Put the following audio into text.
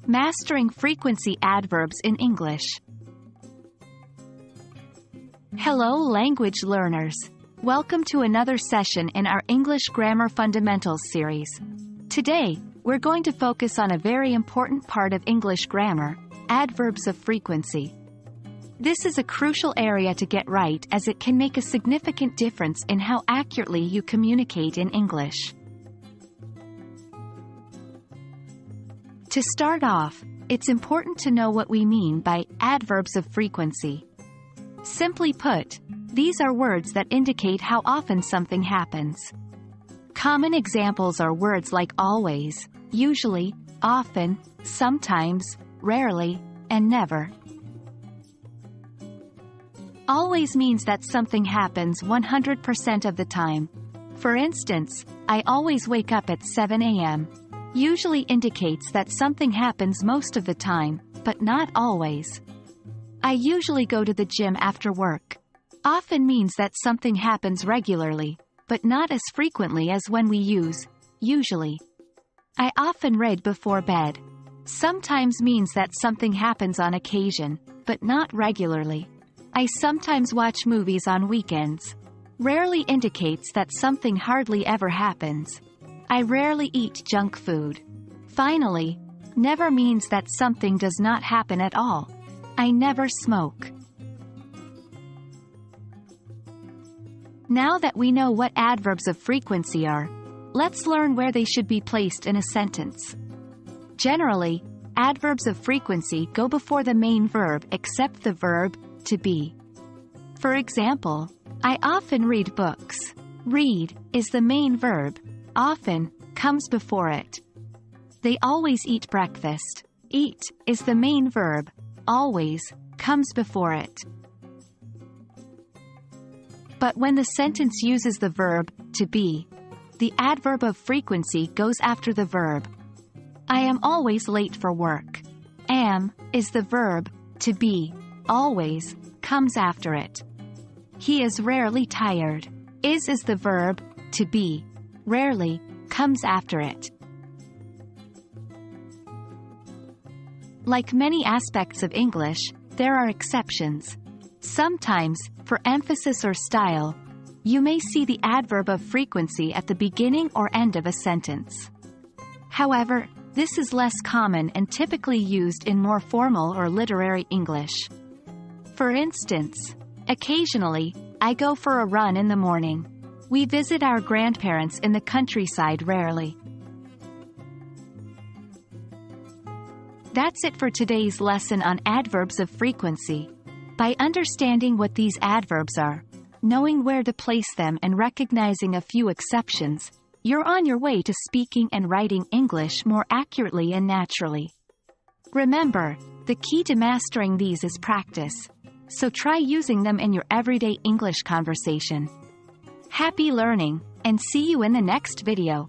Mastering frequency adverbs in English. Hello language learners. Welcome to another session in our English Grammar Fundamentals series. Today, we're going to focus on a very important part of English grammar, adverbs of frequency. This is a crucial area to get right as it can make a significant difference in how accurately you communicate in English. To start off, it's important to know what we mean by adverbs of frequency. Simply put, these are words that indicate how often something happens. Common examples are words like always, usually, often, sometimes, rarely, and never. Always means that something happens 100% of the time. For instance, I always wake up at 7 a.m. Usually indicates that something happens most of the time, but not always. I usually go to the gym after work. Often means that something happens regularly, but not as frequently as when we use usually. I often read before bed. Sometimes means that something happens on occasion, but not regularly. I sometimes watch movies on weekends. Rarely indicates that something hardly ever happens. I rarely eat junk food. Finally, never means that something does not happen at all. I never smoke. Now that we know what adverbs of frequency are, let's learn where they should be placed in a sentence. Generally, adverbs of frequency go before the main verb except the verb to be. For example, I often read books. Read is the main verb. Often comes before it. They always eat breakfast. Eat is the main verb. Always comes before it. But when the sentence uses the verb to be, the adverb of frequency goes after the verb. I am always late for work. Am is the verb to be. Always comes after it. He is rarely tired. Is the verb to be. Rarely comes after it. Like many aspects of English, there are exceptions. Sometimes, for emphasis or style, you may see the adverb of frequency at the beginning or end of a sentence. However, this is less common and typically used in more formal or literary English. For instance, occasionally, I go for a run in the morning. We visit our grandparents in the countryside rarely. That's it for today's lesson on adverbs of frequency. By understanding what these adverbs are, knowing where to place them and recognizing a few exceptions, you're on your way to speaking and writing English more accurately and naturally. Remember, the key to mastering these is practice. So try using them in your everyday English conversation. Happy learning, and see you in the next video.